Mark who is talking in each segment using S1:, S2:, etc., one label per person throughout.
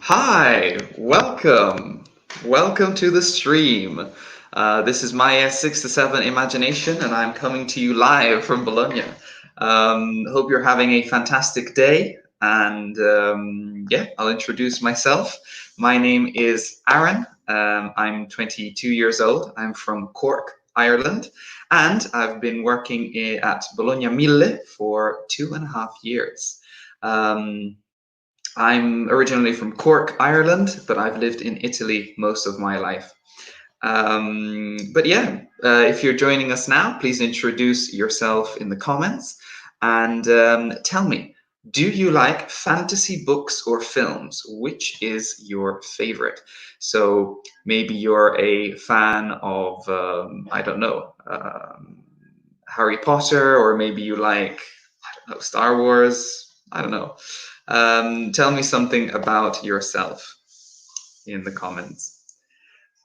S1: Hi, welcome. Welcome to the stream. This is Myes 6 to 7 Imagination, and I'm coming to you live from Bologna. Hope you're having a fantastic day. And yeah, I'll introduce myself. My name is Aaron. I'm 22 years old. I'm from Cork, Ireland, and I've been working at Bologna Mille for 2.5 years. Um, I'm originally from Cork, Ireland, but I've lived in Italy most of my life. But yeah, if you're joining us now, please introduce yourself in the comments and tell me, do you like fantasy books or films? Which is your favorite? So maybe you're a fan of, I don't know, Harry Potter, or maybe you like, I don't know, Star Wars. I don't know. Tell me something about yourself in the comments.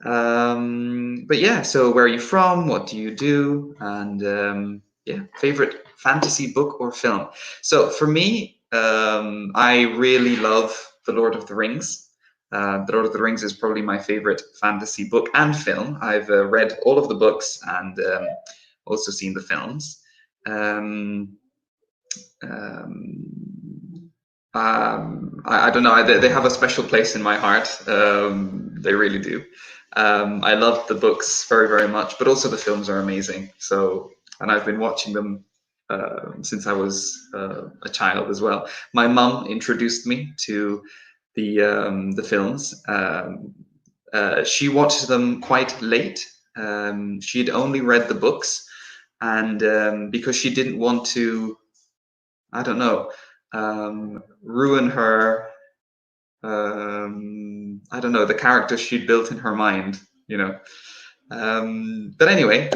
S1: But yeah, so where are you from? What do you do? And yeah, favorite fantasy book or film? So for me, I really love The Lord of the Rings. The Lord of the Rings is probably my favorite fantasy book and film. I've read all of the books and also seen the films. Um, um, I don't know. They have a special place in my heart. They really do. I love the books very, very much, but also the films are amazing. So, and I've been watching them since I was a child as well. My mum introduced me to the films. She watched them quite late. She'd only read the books, and because she didn't want to, I don't know, ruin her, I don't know, the character she'd built in her mind, you know. But anyway,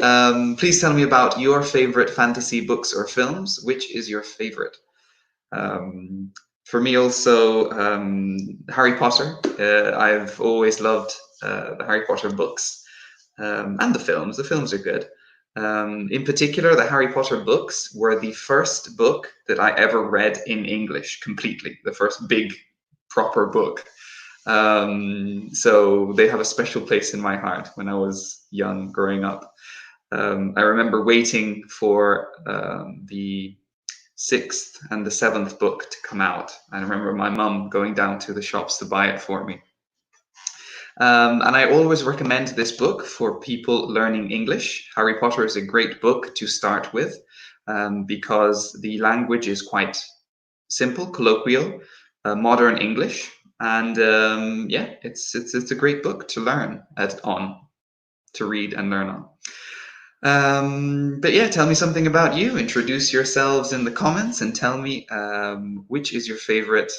S1: please tell me about your favorite fantasy books or films. Which is your favorite? Um, for me, also, Harry Potter. I've always loved the Harry Potter books and the films. The films are good. In particular, the Harry Potter books were the first book that I ever read in English completely, the first big proper book. So they have a special place in my heart when I was young, growing up. I remember waiting for the sixth and the seventh book to come out. I remember my mum going down to the shops to buy it for me. And I always recommend this book for people learning English. Harry Potter is a great book to start with because the language is quite simple, colloquial, modern English, and yeah, it's a great book to learn on, to read and learn on. But yeah, tell me something about you. Introduce yourselves in the comments and tell me which is your favorite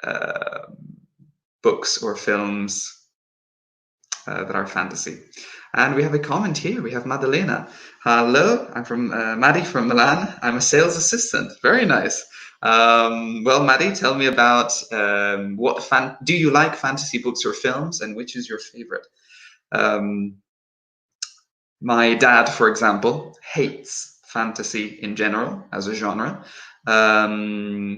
S1: uh, books or films that are fantasy. And we have a comment here. We have Maddalena. Hello, I'm from Maddie from Milan. I'm a sales assistant. Very nice. Well, Maddie, tell me about do you like fantasy books or films, and which is your favorite? Um, my dad, for example, hates fantasy in general as a genre um,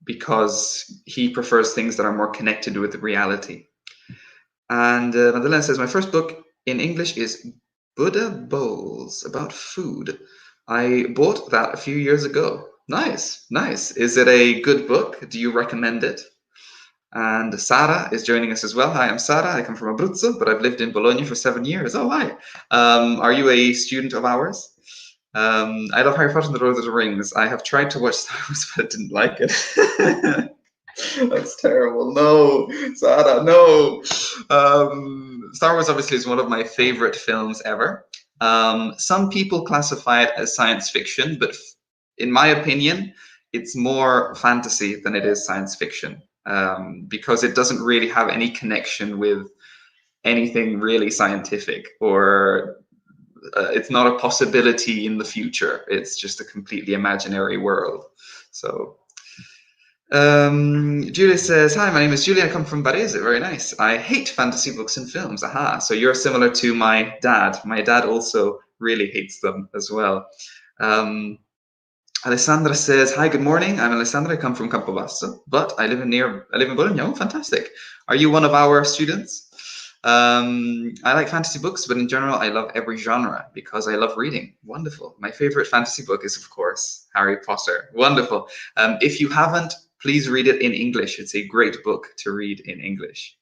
S1: because he prefers things that are more connected with reality. And Madeleine says, my first book in English is Buddha Bowls, about food. I bought that a few years ago. Nice, nice. Is it a good book? Do you recommend it? And Sara is joining us as well. Hi, I'm Sara. I come from Abruzzo, but I've lived in Bologna for 7 years. Oh, hi. Are you a student of ours? I love Harry Potter and the Lord of the Rings. I have tried to watch Star Wars, but I didn't like it. That's terrible. No, Sada, no. Star Wars obviously is one of my favorite films ever. Some people classify it as science fiction, but in my opinion, it's more fantasy than it is science fiction because it doesn't really have any connection with anything really scientific, or it's not a possibility in the future. It's just a completely imaginary world. So Julia says, hi, my name is Julia. I come from Varese. Very nice. I hate fantasy books and films. Aha. So you're similar to my dad. My dad also really hates them as well. Um, Alessandra says, "Hi, good morning. I'm Alessandra. I come from Campobasso, but I live in Bologna. Oh, fantastic. Are you one of our students?" I like fantasy books, but in general, I love every genre because I love reading. Wonderful. My favorite fantasy book is, of course, Harry Potter. Wonderful. If you haven't, please read it in English. It's a great book to read in English.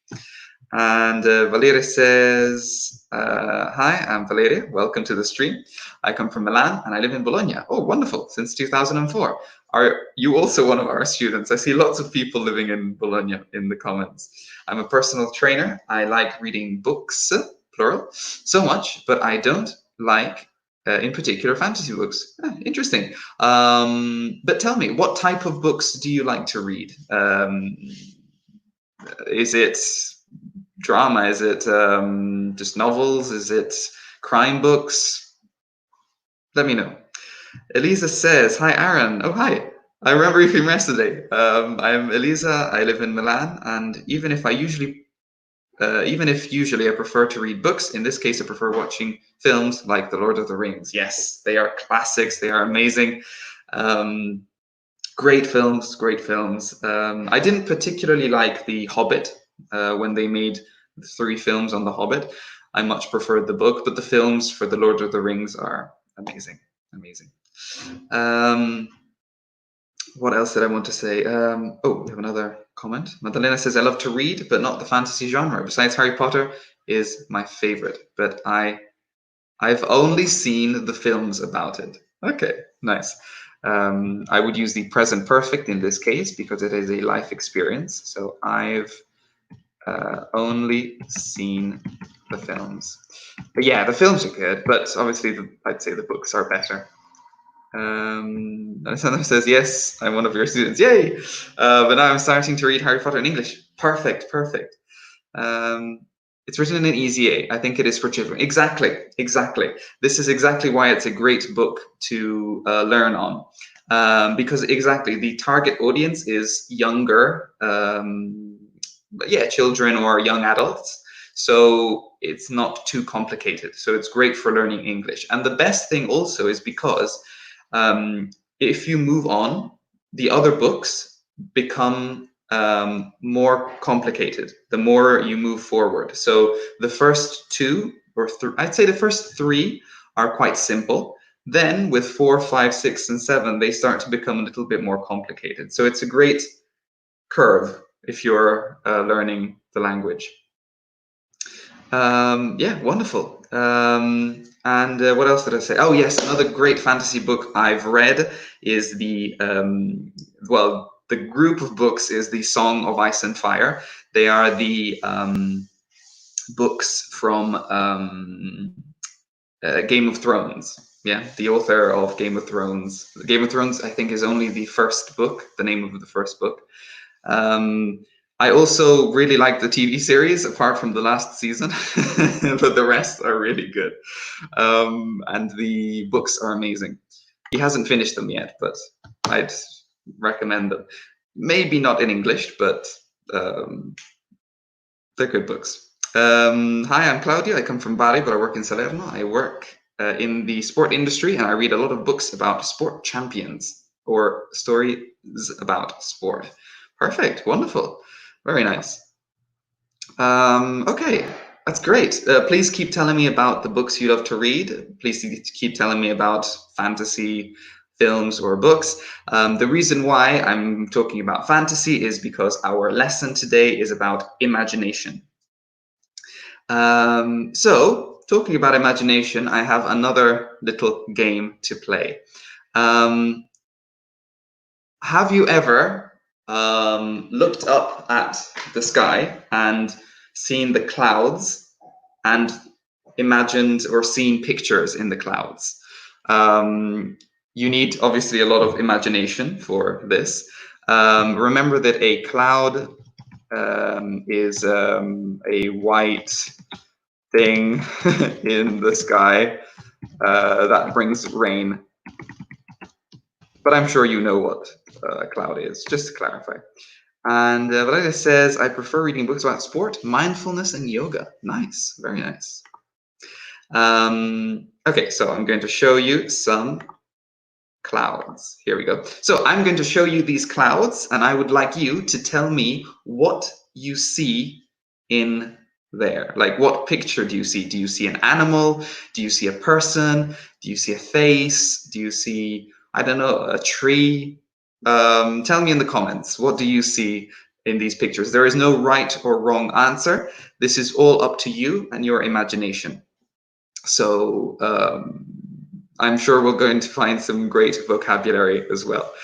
S1: And Valeria says, "Hi, I'm Valeria. Welcome to the stream. I come from Milan and I live in Bologna." Oh, wonderful. Since 2004. Are you also one of our students? I see lots of people living in Bologna in the comments. I'm a personal trainer. I like reading books, plural, so much, but I don't like, in particular, fantasy books. Interesting. But tell me, what type of books do you like to read? Is it drama? Is it just novels? Is it crime books? Let me know. Elisa says, "Hi, Aaron." Oh, hi. I remember you from yesterday. I'm Elisa. I live in Milan, and even if usually I prefer to read books, in this case I prefer watching films like The Lord of the Rings. Yes, they are classics. They are amazing. Great films, great films. I didn't particularly like The Hobbit when they made the 3 films on The Hobbit. I much preferred the book, but the films for The Lord of the Rings are amazing, amazing. What else did I want to say? Oh, we have another comment. Madalena says, "I love to read, but not the fantasy genre. Besides, Harry Potter is my favorite, but I've only seen the films about it." Okay, nice. I would use the present perfect in this case because it is a life experience. So I've only seen the films. But yeah, the films are good, but obviously I'd say the books are better. Alessandra says, "Yes, I'm one of your students. Yay! But now I'm starting to read Harry Potter in English." Perfect, perfect. It's written in an easy A. I think it is for children. Exactly, exactly. This is exactly why it's a great book to learn on. Because exactly, the target audience is younger, children or young adults. So it's not too complicated. So it's great for learning English. And the best thing also is because if you move on, the other books become more complicated the more you move forward. So the first 2 or I'd say the first 3 are quite simple. Then with 4, 5, 6, and 7, they start to become a little bit more complicated. So it's a great curve if you're learning the language. Yeah, wonderful. And what else did I say? Oh, yes, another great fantasy book I've read is the group of books is the Song of Ice and Fire. They are the books from Game of Thrones. Yeah, the author of Game of Thrones. Game of Thrones, I think, is only the first book, the name of the first book. I also really like the TV series, apart from the last season, but the rest are really good. And the books are amazing. He hasn't finished them yet, but I'd recommend them. Maybe not in English, but they're good books. Hi, I'm Claudia. I come from Bari, but I work in Salerno. I work in the sport industry, and I read a lot of books about sport champions or stories about sport. Perfect. Wonderful. Very nice. Okay, that's great. Please keep telling me about the books you love to read. Please keep telling me about fantasy films or books. The reason why I'm talking about fantasy is because our lesson today is about imagination. So, talking about imagination, I have another little game to play. Have you ever looked up at the sky and seen the clouds and imagined or seen pictures in the clouds? You need obviously a lot of imagination for this. Remember that a cloud is a white thing in the sky that brings rain. But I'm sure you know what a cloud is, just to clarify. And Valeria says, "I prefer reading books about sport, mindfulness, and yoga." Nice, very nice. Okay, so I'm going to show you some clouds. Here we go. So I'm going to show you these clouds, and I would like you to tell me what you see in there. Like, what picture do you see? Do you see an animal? Do you see a person? Do you see a face? Do you see, I don't know, a tree? Tell me in the comments, what do you see in these pictures? There is no right or wrong answer. This is all up to you and your imagination. So I'm sure we're going to find some great vocabulary as well.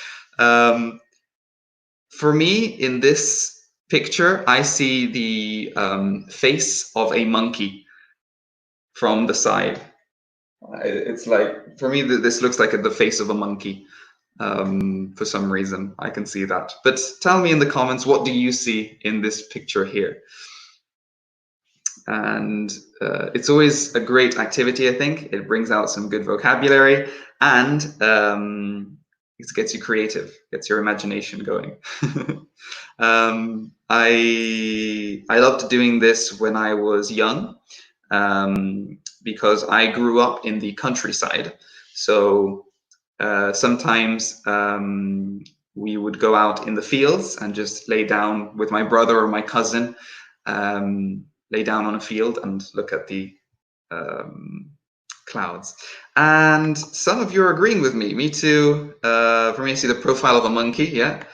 S1: For me, in this picture, I see the face of a monkey from the side. It's like, for me, this looks like the face of a monkey. For some reason, I can see that. But tell me in the comments, what do you see in this picture here? And it's always a great activity, I think. It brings out some good vocabulary, and it gets you creative, gets your imagination going. I loved doing this when I was young, because I grew up in the countryside. So sometimes we would go out in the fields and just lay down with my brother or my cousin, lay down on a field and look at the clouds. And some of you are agreeing with me. Me too. For me, I see the profile of a monkey. Yeah.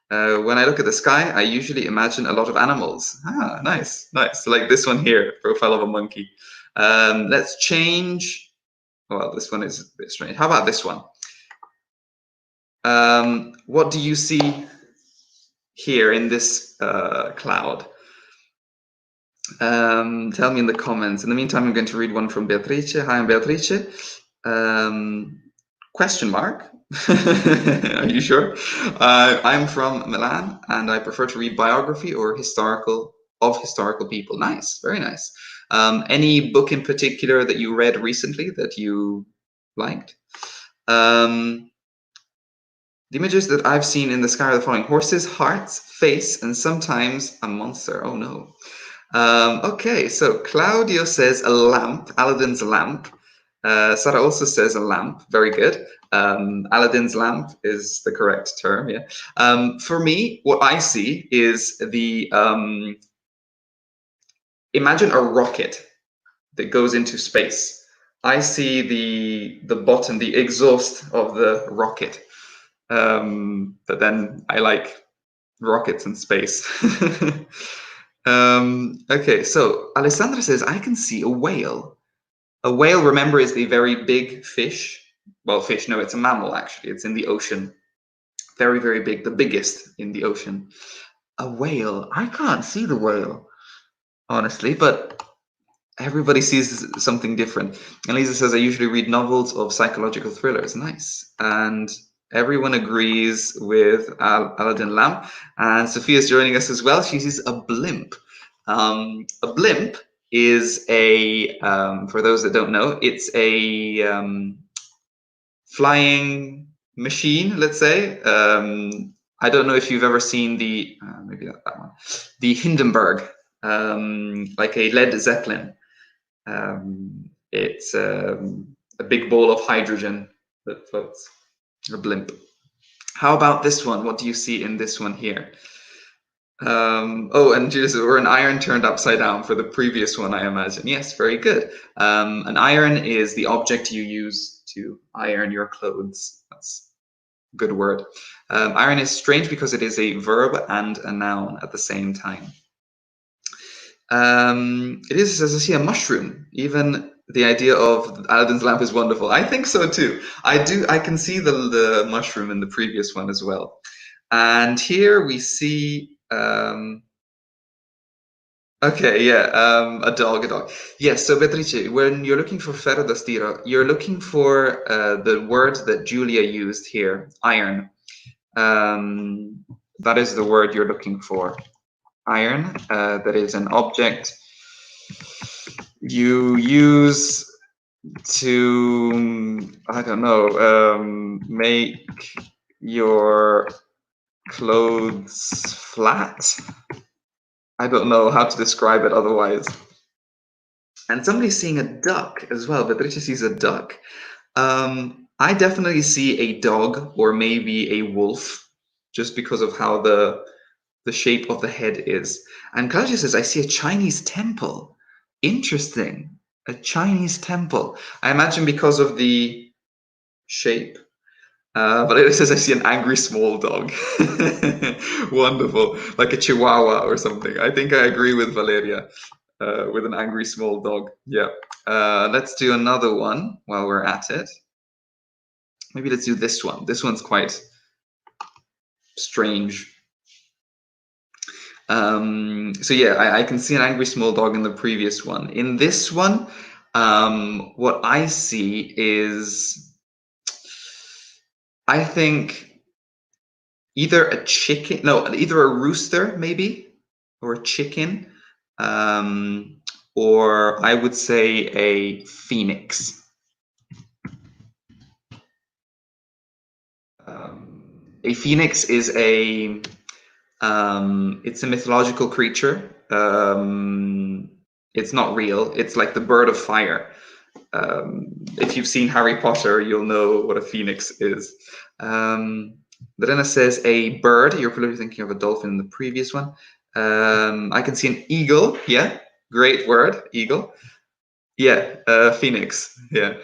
S1: When I look at the sky, I usually imagine a lot of animals. Ah, nice, nice. Like this one here, profile of a monkey. Let's change. Well, this one is a bit strange. How about this one? What do you see here in this cloud? Tell me in the comments. In the meantime, I'm going to read one from Beatrice. Hi, I'm Beatrice. Question mark. Are you sure? I'm from Milan, and I prefer to read biography or historical people. Nice, very nice. Any book in particular that you read recently that you liked? The images that I've seen in the sky are the following: horses, hearts, face, and sometimes a monster. Oh no. Okay, so Claudio says a lamp, Aladdin's lamp. Sarah also says a lamp. Very good. Aladdin's lamp is the correct term, yeah. For me, what I see is the, imagine a rocket that goes into space. I see the bottom, the exhaust of the rocket. But then I like rockets in space. Okay, so Alessandra says, I can see a whale. A whale, remember, is the very big fish. Well, fish, no, it's a mammal, actually. It's in the ocean. Very, very big, the biggest in the ocean. A whale. I can't see the whale, honestly, but everybody sees something different. And Lisa says, I usually read novels of psychological thrillers. Nice. And everyone agrees with Aladdin Lamp. And Sophia's joining us as well. She sees a blimp. A blimp is a, for those that don't know, it's a flying machine, let's say. I don't know if you've ever seen the, maybe not that one, the Hindenburg, like a Led Zeppelin. It's a big ball of hydrogen that floats, a blimp. How about this one? What do you see in this one here? Oh, and just, or an iron turned upside down for the previous one, I imagine. Yes, very good. An iron is the object you use to iron your clothes. That's a good word. Iron is strange because it is a verb and a noun at the same time. It is, as I see, a mushroom. Even the idea of Aladdin's lamp is wonderful. I think so too. I can see the mushroom in the previous one as well. And here we see, okay, yeah, a dog. Yes, so Beatrice, when you're looking for ferro da stiro, you're looking for the word that Julia used here, iron. That is the word you're looking for. Iron, that is an object you use to, I don't know, make your clothes flat. I don't know how to describe it otherwise. And somebody's seeing a duck as well. Beatrice sees a duck. I definitely see a dog or maybe a wolf, just because of how the shape of the head is. And Claudia says, I see a Chinese temple. Interesting. A Chinese temple. I imagine because of the shape. But it says I see an angry small dog. Wonderful. Like a chihuahua or something. I think I agree with Valeria, with an angry small dog. Yeah. Let's do another one while we're at it. Maybe let's do this one. This one's quite strange. So yeah, I can see an angry small dog in the previous one. In this one, what I see is, I think either a chicken, no, either a rooster maybe, or a chicken, or I would say a phoenix. A phoenix is a it's a mythological creature. It's not real. It's like the bird of fire. If you've seen Harry Potter, you'll know what a phoenix is. Lorena says a bird. You're probably thinking of a dolphin in the previous one. I can see an eagle. Yeah, great word, eagle. Yeah, phoenix. Yeah,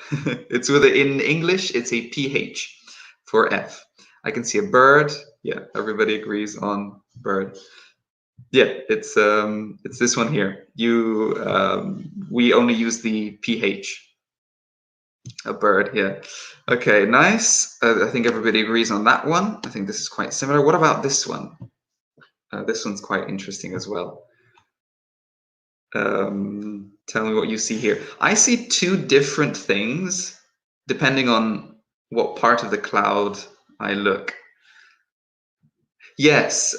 S1: it's with in English. It's a PH for F. I can see a bird. Yeah, everybody agrees on bird. Yeah, it's this one here. We only use the PH. A bird, yeah. Okay, nice. I think everybody agrees on that one. I think this is quite similar. What about this one? This one's quite interesting as well. Tell me what you see here. I see two different things depending on what part of the cloud I look. Yes.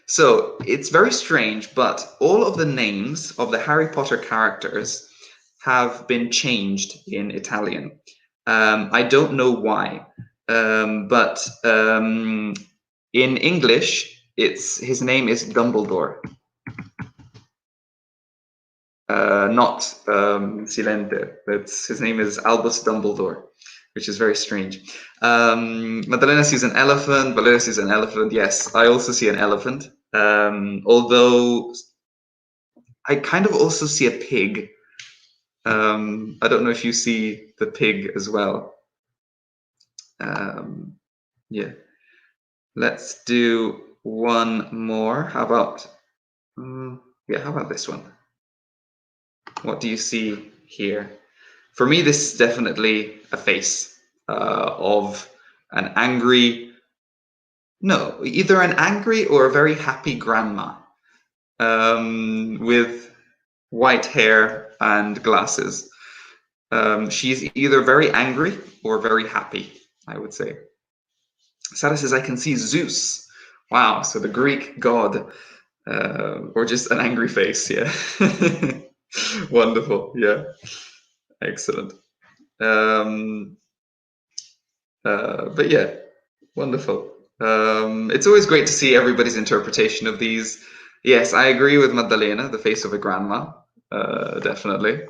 S1: So it's very strange, but all of the names of the Harry Potter characters have been changed in Italian. I don't know why, but in English, his name is Dumbledore, not Silente. His name is Albus Dumbledore, which is very strange. Madalena sees an elephant. Valeria sees an elephant. Yes, I also see an elephant. Although I kind of also see a pig. I don't know if you see the pig as well. Yeah. Let's do one more. How about, how about this one? What do you see here? For me, this is definitely a face of an angry, no, either an angry or a very happy grandma with white hair and glasses. She's either very angry or very happy, I would say. Sarah says, I can see Zeus. Wow, so the Greek god, or just an angry face, yeah. Wonderful, yeah. Excellent. But yeah, wonderful. It's always great to see everybody's interpretation of these. Yes, I agree with Maddalena, the face of a grandma, definitely.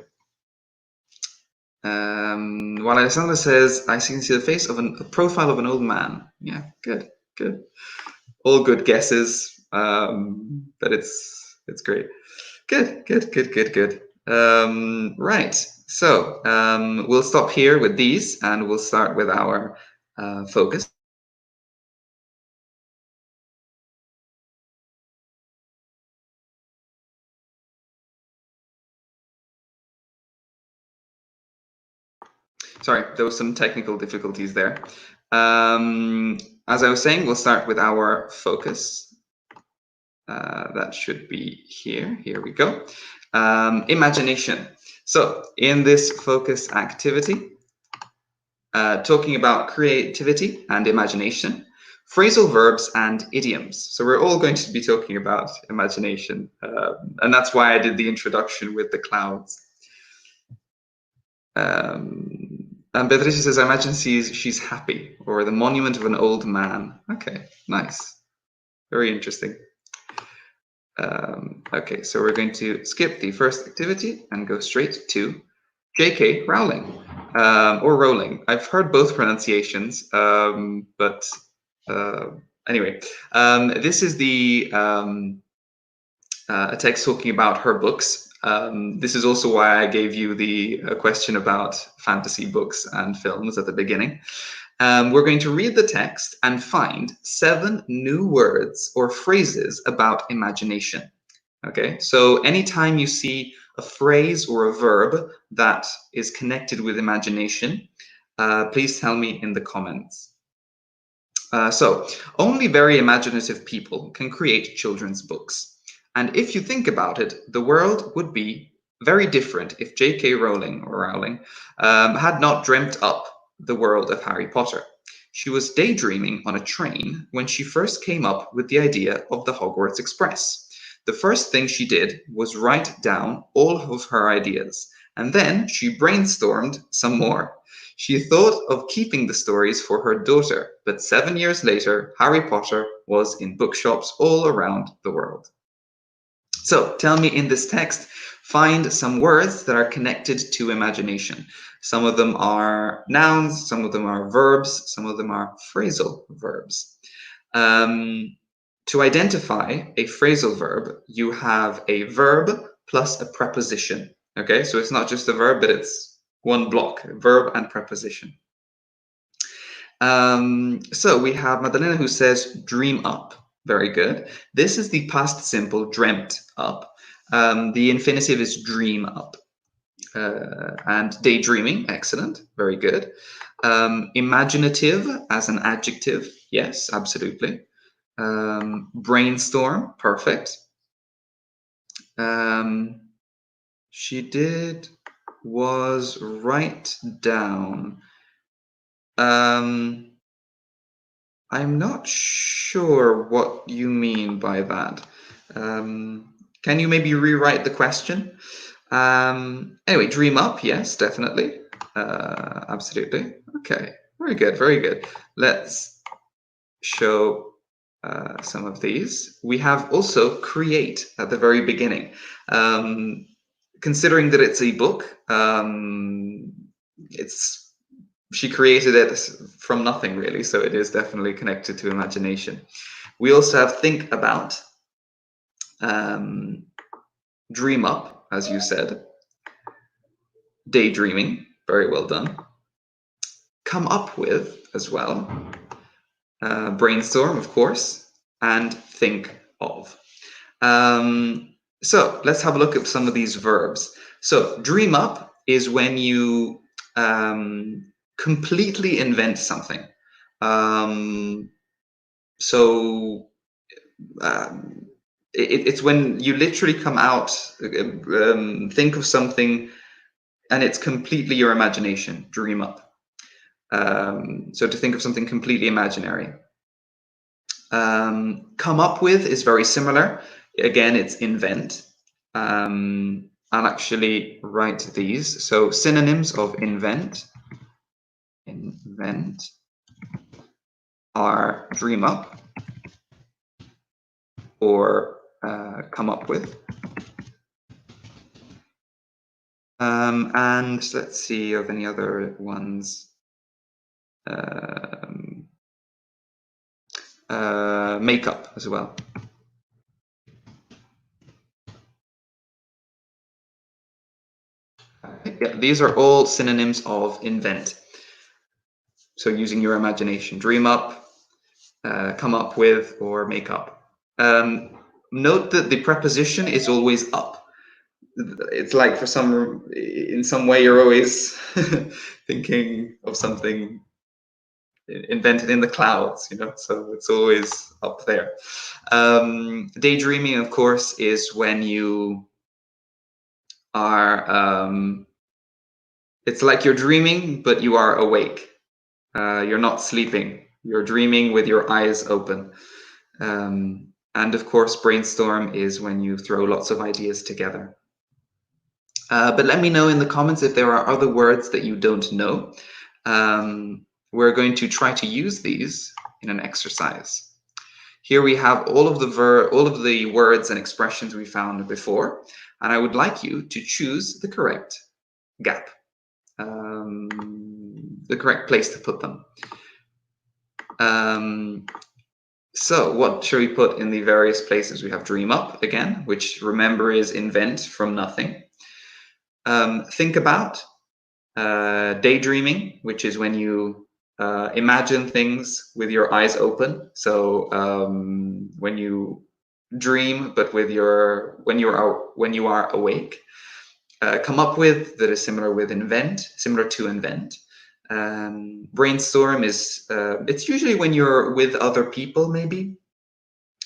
S1: While Alessandra says, I can see the face of a profile of an old man. Yeah, good, good. All good guesses, but it's great. Good, good, good, good, good. Right, so we'll stop here with these and we'll start with our focus. Sorry, there was some technical difficulties there. As I was saying, we'll start with our focus. That should be here. Here we go. Imagination. So in this focus activity, talking about creativity and imagination, phrasal verbs and idioms. So we're all going to be talking about imagination. And that's why I did the introduction with the clouds. And Beatrice says, I imagine she's happy, or the monument of an old man. Okay, nice. Very interesting. Okay, so we're going to skip the first activity and go straight to J.K. Rowling. or Rowling. I've heard both pronunciations, but anyway, this is the a text talking about her books. This is also why I gave you the question about fantasy books and films at the beginning. We're going to read the text and find 7 new words or phrases about imagination. Okay, so anytime you see a phrase or a verb that is connected with imagination, please tell me in the comments. So, only very imaginative people can create children's books. And if you think about it, the world would be very different if J.K. Rowling had not dreamt up the world of Harry Potter. She was daydreaming on a train when she first came up with the idea of the Hogwarts Express. The first thing she did was write down all of her ideas, and then she brainstormed some more. She thought of keeping the stories for her daughter, but 7 years later, Harry Potter was in bookshops all around the world. So tell me in this text, find some words that are connected to imagination. Some of them are nouns, some of them are verbs, some of them are phrasal verbs. To identify a phrasal verb, you have a verb plus a preposition. Okay, so it's not just a verb, but it's one block, verb and preposition. So we have Madalena who says dream up. Very good. This is the past simple dreamt up. The infinitive is dream up. And daydreaming, excellent, very good. Imaginative as an adjective, yes, absolutely. Brainstorm, perfect. She did was write down. I'm not sure what you mean by that. Can you maybe rewrite the question? Anyway, dream up, yes, definitely. Absolutely. Okay, very good, very good. Let's show some of these. We have also create at the very beginning. Considering that it's a book, she created it from nothing really, so it is definitely connected to imagination. We also have think about, dream up, as you said, daydreaming, very well done. Come up with as well, brainstorm, of course, and think of. So let's have a look at some of these verbs. So dream up is when you completely invent something. It's when you literally come out, think of something, and it's completely your imagination. Dream up. So to think of something completely imaginary. Come up with is very similar. Again, it's invent. I'll actually write these. So synonyms of invent are dream up or come up with. And let's see of any other ones. Makeup as well. Yeah, these are all synonyms of invent. So using your imagination, dream up, come up with, or make up. Note that the preposition is always up. It's like in some way you're always thinking of something invented in the clouds, so it's always up there. Daydreaming, of course, is when you are, it's like you're dreaming, but you are awake. You're not sleeping. You're dreaming with your eyes open. And of course, brainstorm is when you throw lots of ideas together. But let me know in the comments if there are other words that you don't know. We're going to try to use these in an exercise. Here we have all of the words and expressions we found before, and I would like you to choose the correct gap. the correct place to put them. So what should we put in the various places? We have dream up again, which remember is invent from nothing. Think about, daydreaming, which is when you imagine things with your eyes open. So when you dream, but with when you are awake. Come up with, that is similar to invent. Brainstorm is it's usually when you're with other people, maybe,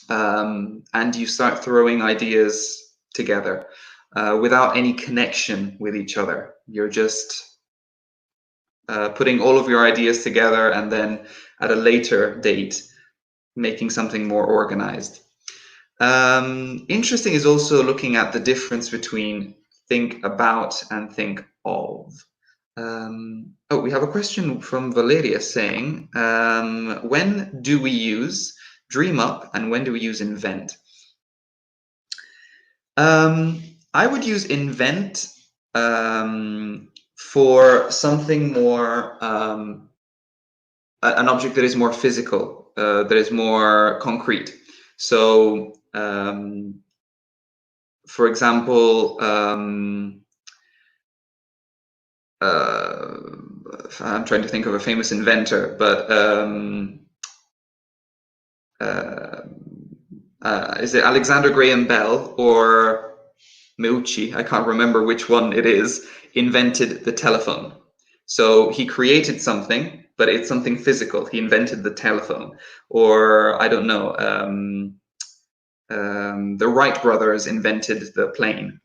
S1: and you start throwing ideas together without any connection with each other. You're just putting all of your ideas together, and then at a later date making something more organized. Interesting is also looking at the difference between think about and think of. Oh, we have a question from Valeria saying, when do we use dream up and when do we use invent? I would use invent for something more, an object that is more physical, that is more concrete. So, for example, I'm trying to think of a famous inventor, but is it Alexander Graham Bell or Meucci? I can't remember which one it is. Invented the telephone. So he created something, but it's something physical. He invented the telephone. Or I don't know. The Wright brothers invented the plane,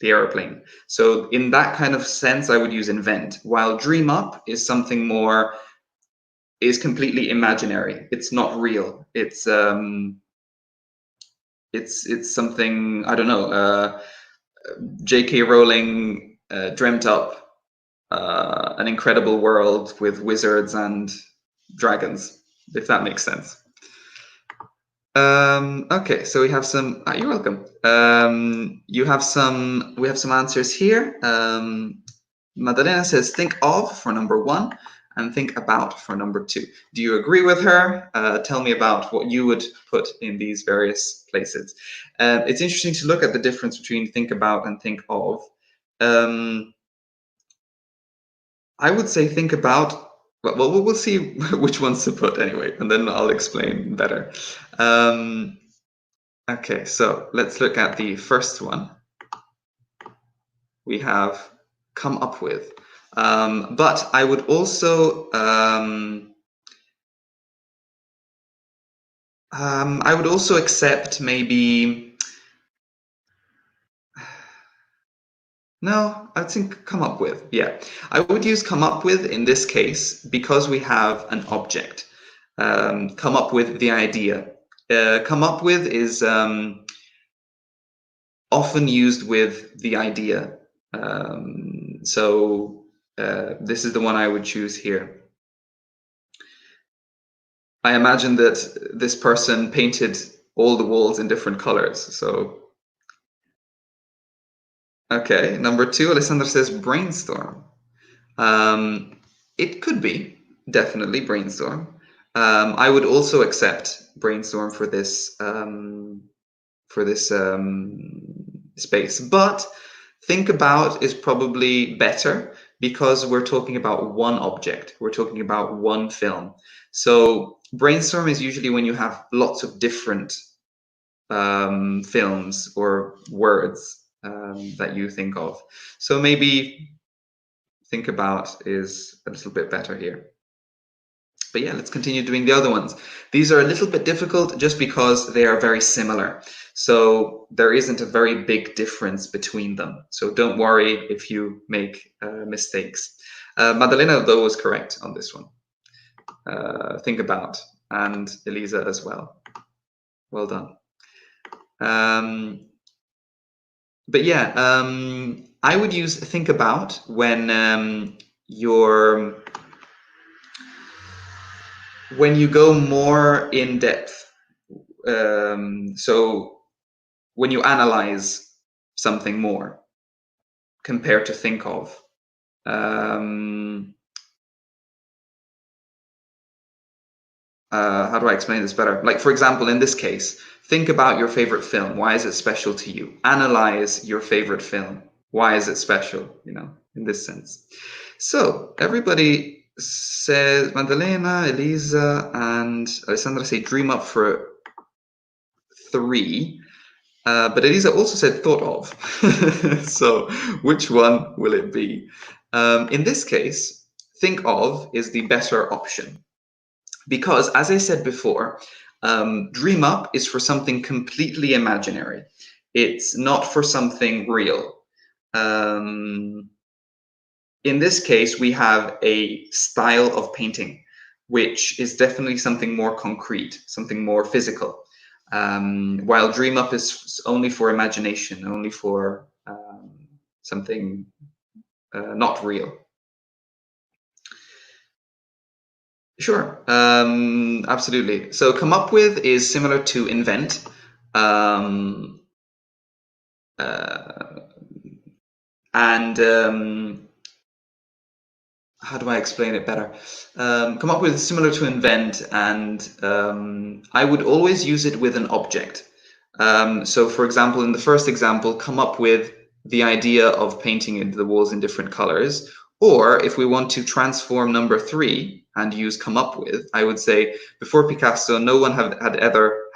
S1: the airplane. So in that kind of sense, I would use invent. While dream up is something more, is completely imaginary. It's not real. It's something, I don't know. J.K. Rowling dreamt up an incredible world with wizards and dragons, if that makes sense. Okay, so we have some. You're welcome. We have some answers here. Madalena says think of for number 1 and think about for number 2. Do you agree with her? Tell me about what you would put in these various places. It's interesting to look at the difference between think about and think of. I would say think about. Well, we'll see which ones to put anyway, and then I'll explain better. Okay, so let's look at the first one. We have come up with. But I would also accept maybe. No, I think come up with. Yeah, I would use come up with in this case because we have an object. Come up with the idea. Come up with is often used with the idea. So this is the one I would choose here. I imagine that this person painted all the walls in different colors. So, okay, number 2, Alessandra says brainstorm. It could be definitely brainstorm. I would also accept brainstorm for this space, but think about is probably better because we're talking about one object. We're talking about one film. So brainstorm is usually when you have lots of different films or words that you think of. So maybe think about is a little bit better here. But yeah, let's continue doing the other ones. These are a little bit difficult just because they are very similar. So there isn't a very big difference between them. So don't worry if you make mistakes. Madalena, though, was correct on this one. Think about, and Elisa as well. Well done. But yeah, I would use think about when when you go more in depth. So when you analyze something more compared to think of. Um, how do I explain this better? Like, for example, in this case, think about your favorite film. Why is it special to you? Analyze your favorite film. Why is it special? In this sense. So everybody says Madalena, Elisa, and Alessandra say dream up for 3. But Elisa also said thought of. So which one will it be? In this case, think of is the better option. Because, as I said before, dream up is for something completely imaginary. It's not for something real. In this case, we have a style of painting, which is definitely something more concrete, something more physical. While dream up is only for imagination, only for something not real. Sure, absolutely. So come up with is similar to invent. Um, and how do I explain it better? Come up with similar to invent, and I would always use it with an object. So for example, in the first example, come up with the idea of painting the walls in different colors. Or if we want to transform number 3 and use come up with, I would say before Picasso, no one had ever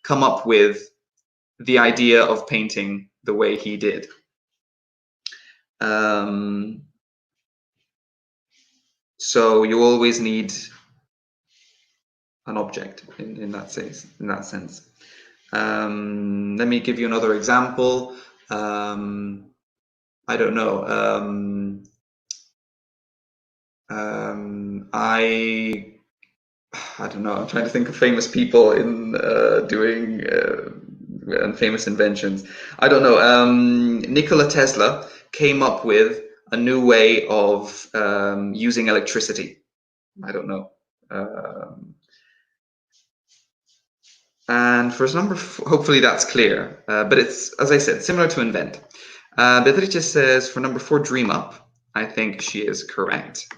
S1: come up with the idea of painting the way he did. So you always need an object in that sense. Let me give you another example. I don't know. I don't know. I'm trying to think of famous people in doing and famous inventions. I don't know. Nikola Tesla came up with a new way of using electricity. I don't know. And for number 4, hopefully that's clear. But it's, as I said, similar to invent. Beatrice says for number 4, dream up. I think she is correct.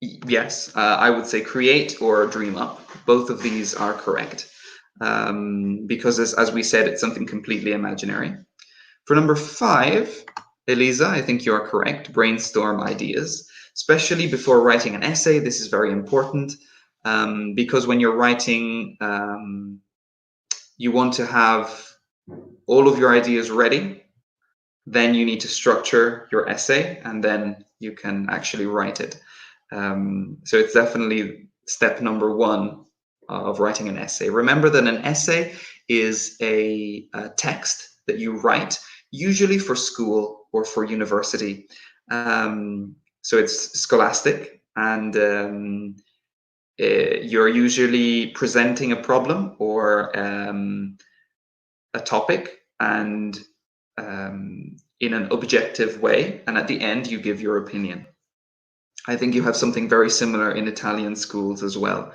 S1: Yes, I would say create or dream up. Both of these are correct. Because as we said, it's something completely imaginary. For number 5, Elisa, I think you're correct. Brainstorm ideas, especially before writing an essay. This is very important because when you're writing, you want to have all of your ideas ready. Then you need to structure your essay, and then you can actually write it. So it's definitely step number 1 of writing an essay. Remember that an essay is a text that you write, usually for school or for university. So it's scholastic, and you're usually presenting a problem or a topic, and in an objective way, and at the end you give your opinion. I think you have something very similar in Italian schools as well.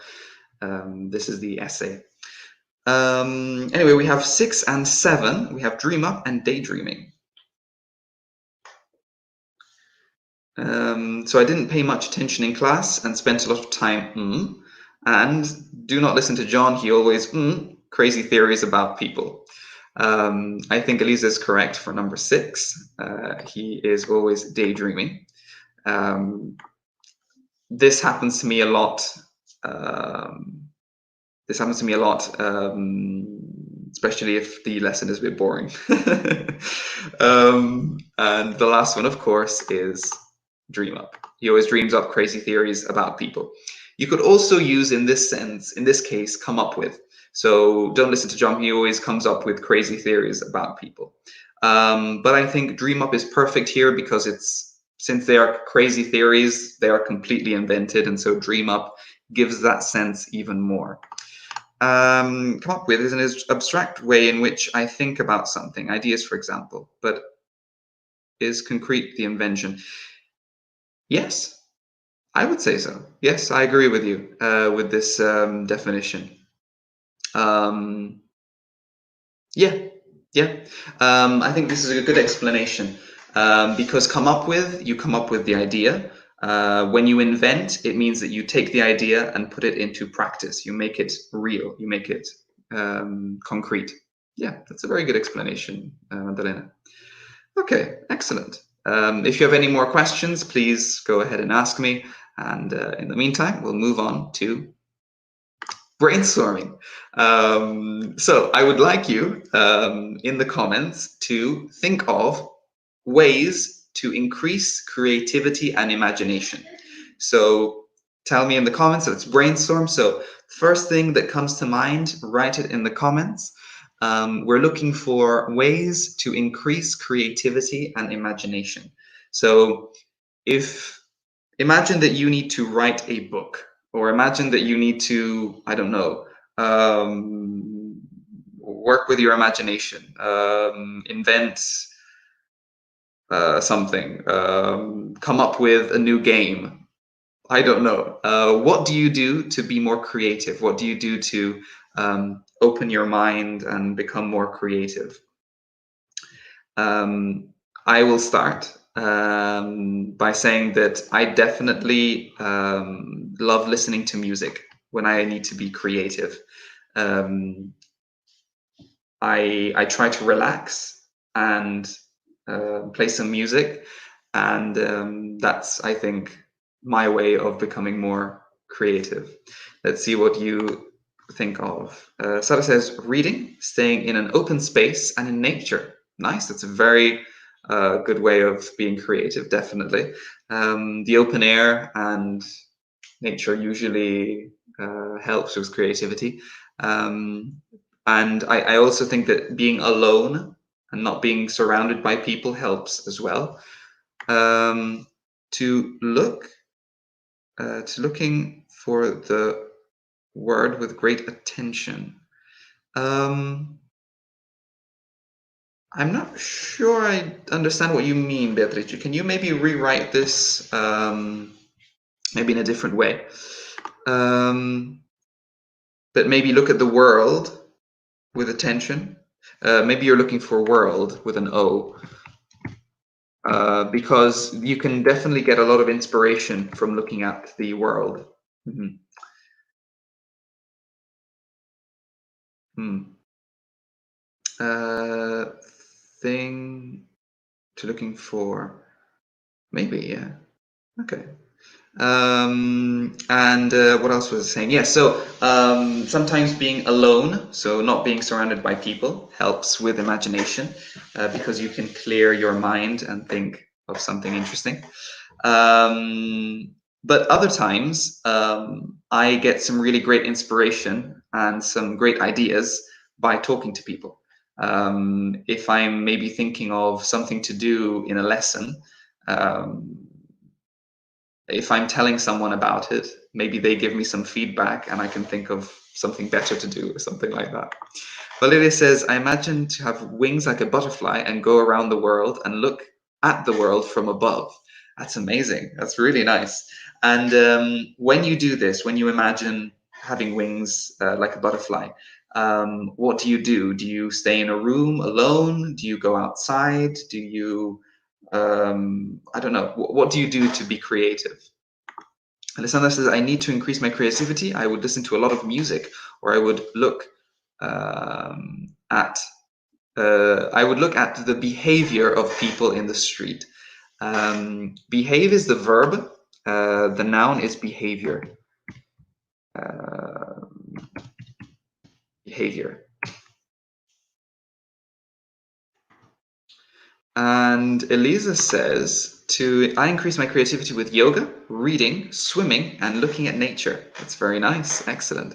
S1: This is the essay. Anyway, we have 6 and 7. We have dream up and daydreaming. So I didn't pay much attention in class and spent a lot of time and do not listen to John. He always crazy theories about people. I think Elisa is correct for number 6. He is always daydreaming. This happens to me a lot. Especially if the lesson is a bit boring. And the last one, of course, is dream up. He always dreams up crazy theories about people. You could also use in this case, come up with. So don't listen to John. He always comes up with crazy theories about people. But I think dream up is perfect here because since they are crazy theories, they are completely invented, and so dream up gives that sense even more. Come up with is an abstract way in which I think about something, ideas, for example, but is concrete the invention? Yes, I would say so. Yes, I agree with you with this definition. Yeah, Yeah, I think this is a good explanation, because you come up with the idea. When you invent, it means that you take the idea and put it into practice. You make it real. You make it concrete. Yeah, that's a very good explanation, Madalena. Okay, excellent. If you have any more questions, please go ahead and ask me. And in the meantime, we'll move on to brainstorming. So I would like you in the comments to think of ways to increase creativity and imagination. So tell me in the comments. Let's brainstorm. So first thing that comes to mind, write it in the comments. We're looking for ways to increase creativity and imagination. So if imagine that you need to write a book, or imagine that you need to, I don't know, work with your imagination, invent something, come up with a new game. I don't know. What do you do to be more creative? What do you do to open your mind and become more creative? I will start by saying that I definitely love listening to music when I need to be creative. I try to relax and play some music, and that's, I think, my way of becoming more creative. Let's see what you think of. Sarah says reading, staying in an open space and in nature. Nice. That's a very good way of being creative, definitely. The open air and nature usually helps with creativity. And I also think that being alone and not being surrounded by people helps as well. To looking for the word with great attention. I'm not sure I understand what you mean, Beatrice. Can you maybe rewrite this maybe in a different way? But maybe look at the world with attention. Maybe you're looking for world with an O, because you can definitely get a lot of inspiration from looking at the world. Mm-hmm. Thing to looking for, maybe, yeah. Okay. And what else was I saying? Yeah, so sometimes being alone, so not being surrounded by people, helps with imagination, because you can clear your mind and think of something interesting. But other times, I get some really great inspiration and some great ideas by talking to people. If I'm maybe thinking of something to do in a lesson, if I'm telling someone about it, maybe they give me some feedback and I can think of something better to do or something like that. Valeria says, I imagine to have wings like a butterfly and go around the world and look at the world from above. That's amazing. That's really nice. And when you do this, when you imagine having wings like a butterfly, what do you do? Do you stay in a room alone? Do you go outside? Do you I don't know. What do you do to be creative? Alessandra says, I need to increase my creativity. I would listen to a lot of music, or I would look at the behavior of people in the street. Behave is the verb. The noun is behavior. Behavior. And Elisa says, I increase my creativity with yoga, reading, swimming, and looking at nature. That's very nice. Excellent.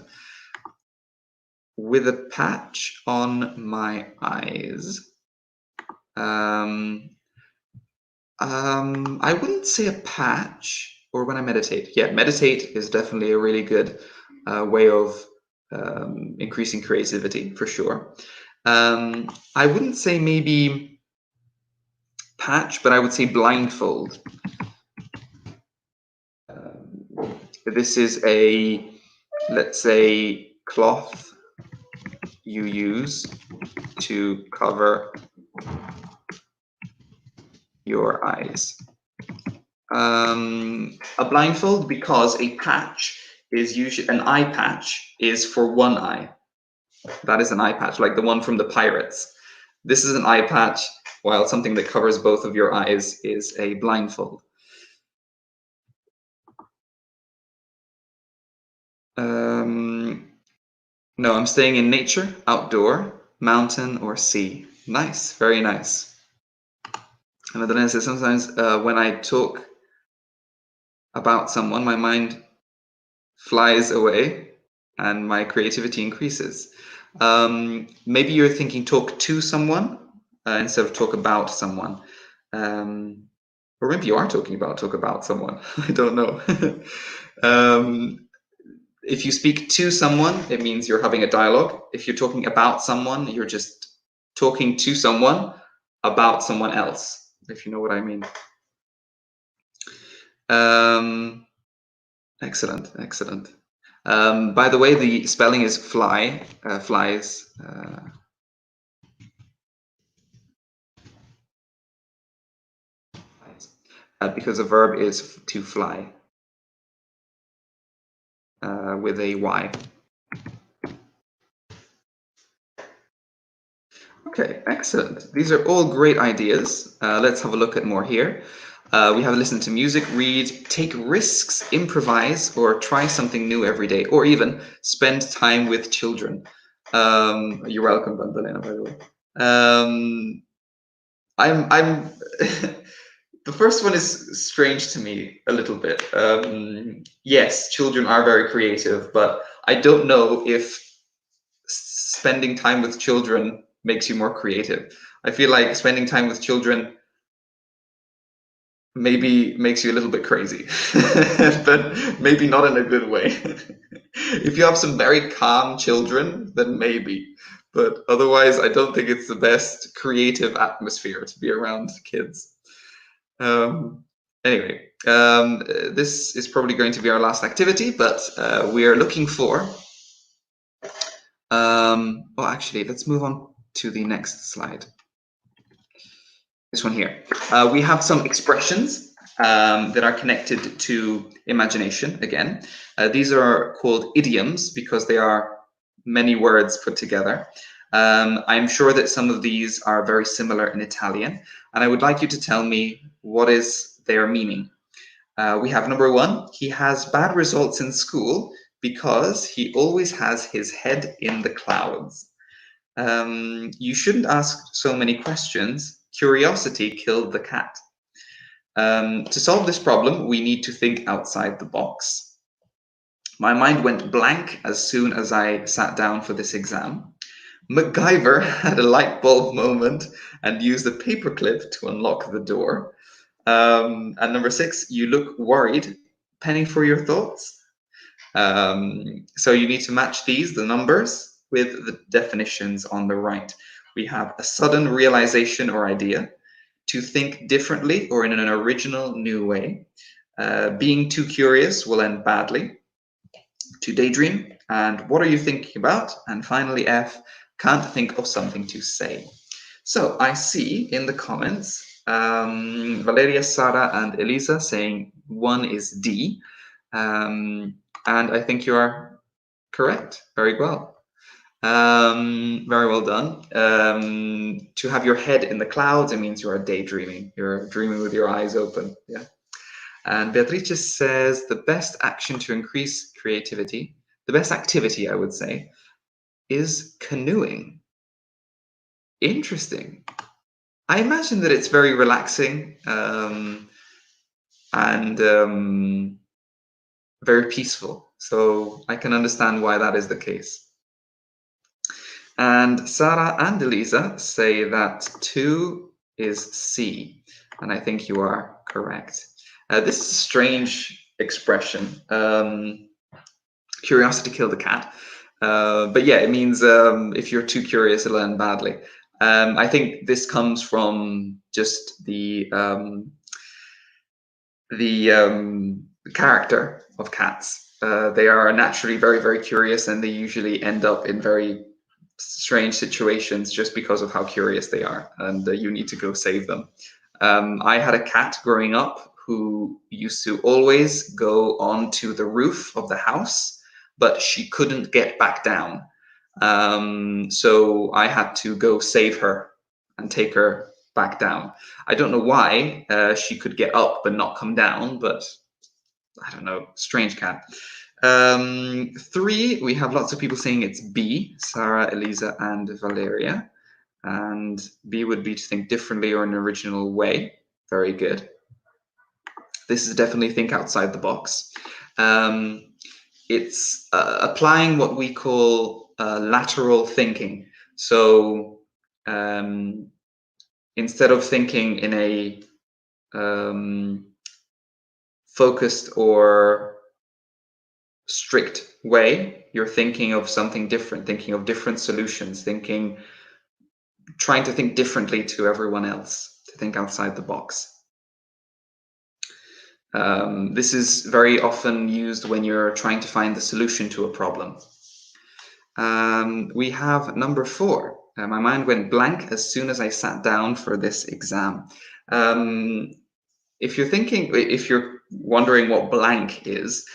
S1: With a patch on my eyes. I wouldn't say a patch, or when I meditate. Yeah, meditate is definitely a really good way of increasing creativity, for sure. I wouldn't say maybe patch, but I would say blindfold. This is a, let's say, cloth you use to cover your eyes. A blindfold, because a patch is usually an eye patch is for one eye. That is an eye patch, like the one from the pirates. This is an eye patch, while something that covers both of your eyes is a blindfold. No, I'm staying in nature, outdoor, mountain, or sea. Nice, very nice. And Madalena says, sometimes when I talk about someone, my mind flies away and my creativity increases. Maybe you're thinking talk to someone instead of talk about someone. Or maybe you are talking about talk about someone. I don't know. If you speak to someone, it means you're having a dialogue. If you're talking about someone, you're just talking to someone about someone else, if you know what I mean. Excellent, excellent. By the way, the spelling is fly, flies. Because the verb is to fly with a Y. Okay, excellent. These are all great ideas. Let's have a look at more here. We have listened to music, read, take risks, improvise, or try something new every day, or even spend time with children. You're welcome, Bandalena, by the way. I'm the first one is strange to me a little bit. Yes, children are very creative, but I don't know if spending time with children makes you more creative. I feel like spending time with children maybe makes you a little bit crazy, but maybe not in a good way. If you have some very calm children, then maybe. But otherwise, I don't think it's the best creative atmosphere to be around kids. Anyway, this is probably going to be our last activity, but we are looking for. Well, actually, let's move on to the next slide. This one here. We have some expressions that are connected to imagination again. These are called idioms because they are many words put together. I'm sure that some of these are very similar in Italian, and I would like you to tell me what is their meaning. We have number one, he has bad results in school because he always has his head in the clouds. You shouldn't ask so many questions. Curiosity killed the cat. To solve this problem, we need to think outside the box. My mind went blank as soon as I sat down for this exam. MacGyver had a light bulb moment and used a paperclip to unlock the door. And number six, you look worried. Penny for your thoughts. So you need to match these, the numbers, with the definitions on the right. We have a sudden realization or idea, to think differently or in an original new way. Being too curious will end badly. To daydream, and what are you thinking about? And finally, F, can't think of something to say. So I see in the comments Valeria, Sara, and Elisa saying one is D. And I think you are correct. Very well. Very well done. To have your head in the clouds, it means you are daydreaming. You're dreaming with your eyes open. Yeah. And Beatrice says the best action to increase creativity, the best activity, I would say, is canoeing. Interesting. I imagine that it's very relaxing and very peaceful. So I can understand why that is the case. And Sarah and Elisa say that 2 is C, and I think you are correct. This is a strange expression. Curiosity killed the cat. But yeah, it means if you're too curious, it'll end badly. I think this comes from just the character of cats. They are naturally very, very curious, and they usually end up in very strange situations just because of how curious they are, and you need to go save them. I had a cat growing up who used to always go onto the roof of the house, but she couldn't get back down. So I had to go save her and take her back down. I don't know why she could get up but not come down, but I don't know, strange cat. 3, we have lots of people saying it's B, Sarah, Elisa, and Valeria. And B would be to think differently or in an original way. Very good. This is definitely think outside the box. It's applying what we call lateral thinking. So instead of thinking in a focused or strict way, you're thinking of something different, thinking of different solutions, trying to think differently to everyone else, to think outside the box. This is very often used when you're trying to find the solution to a problem. We have number 4. My mind went blank as soon as I sat down for this exam. If you're wondering what blank is,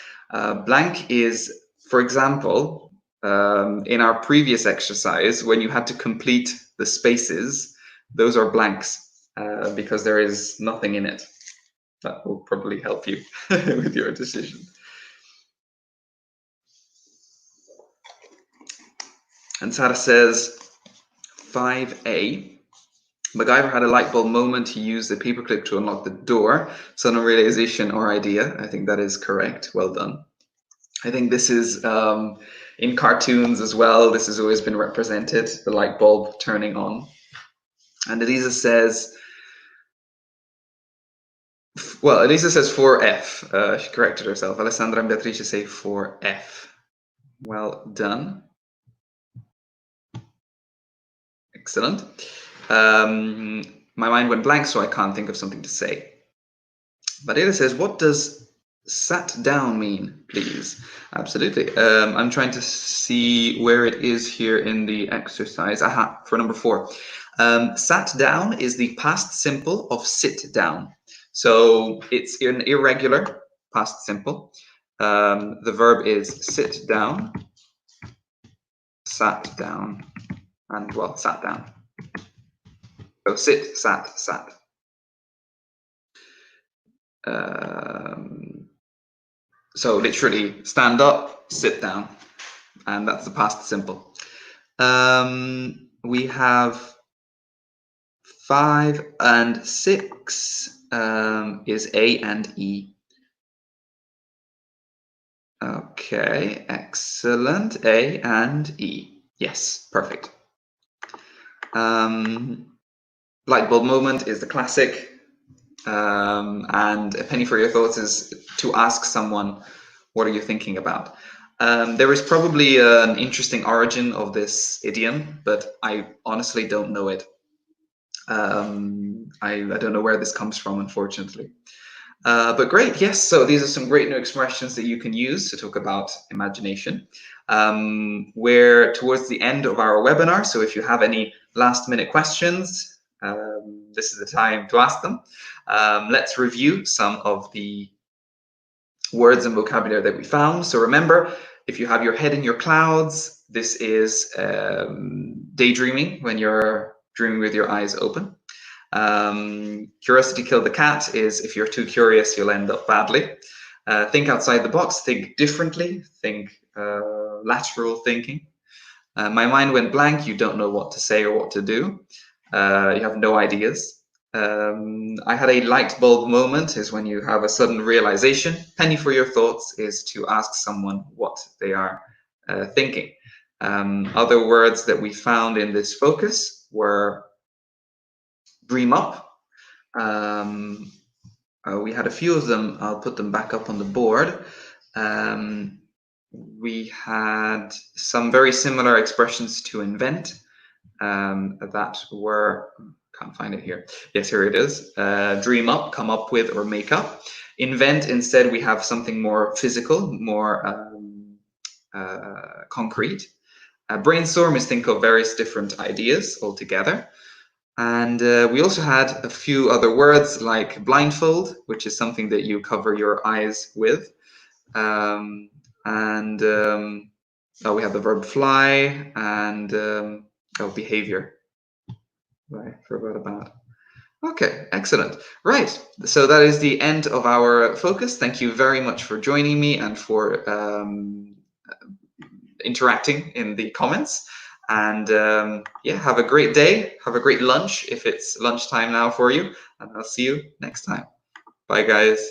S1: for example, in our previous exercise, when you had to complete the spaces, those are blanks because there is nothing in it. That will probably help you with your decision. And Sarah says, 5A. MacGyver had a light bulb moment. He used the paperclip to unlock the door. Sudden realization or idea. I think that is correct. Well done. I think this is in cartoons as well. This has always been represented, the light bulb turning on. And Elisa says, well, Elisa says 4F. She corrected herself. Alessandra and Beatrice say 4F. Well done. Excellent. My mind went blank, so I can't think of something to say. Varela says, what does sat down mean, please? Absolutely. I'm trying to see where it is here in the exercise. Aha, for number 4. Sat down is the past simple of sit down. So it's an irregular past simple. The verb is sit down, sat down, and, well, sat down. So sit, sat, sat. So literally stand up, sit down, and that's the past simple. We have 5 and 6 is A and E. Okay, excellent. A and E. Yes, perfect. Light bulb moment is the classic. And a penny for your thoughts is to ask someone, what are you thinking about? There is probably an interesting origin of this idiom, but I honestly don't know it. I don't know where this comes from, unfortunately. But great, yes, so these are some great new expressions that you can use to talk about imagination. We're towards the end of our webinar, so if you have any last-minute questions, this is the time to ask them. Let's review some of the words and vocabulary that we found. So remember, if you have your head in your clouds, this is daydreaming, when you're dreaming with your eyes open. Curiosity killed the cat is if you're too curious, you'll end up badly. Think outside the box, think differently, think lateral thinking. My mind went blank, you don't know what to say or what to do. You have no ideas. I had a light bulb moment is when you have a sudden realization. Penny for your thoughts is to ask someone what they are thinking. Other words that we found in this focus were dream up. We had a few of them. I'll put them back up on the board. We had some very similar expressions to invent that were, can't find it here. Yes, here it is. Dream up, come up with, or make up. Invent, instead, we have something more physical, more concrete. Brainstorm is think of various different ideas all together. And we also had a few other words like blindfold, which is something that you cover your eyes with. And we have the verb fly and behavior. I forgot about. Okay, excellent. Right, so that is the end of our focus. Thank you very much for joining me and for interacting in the comments. And yeah, have a great day. Have a great lunch if it's lunchtime now for you. And I'll see you next time. Bye, guys.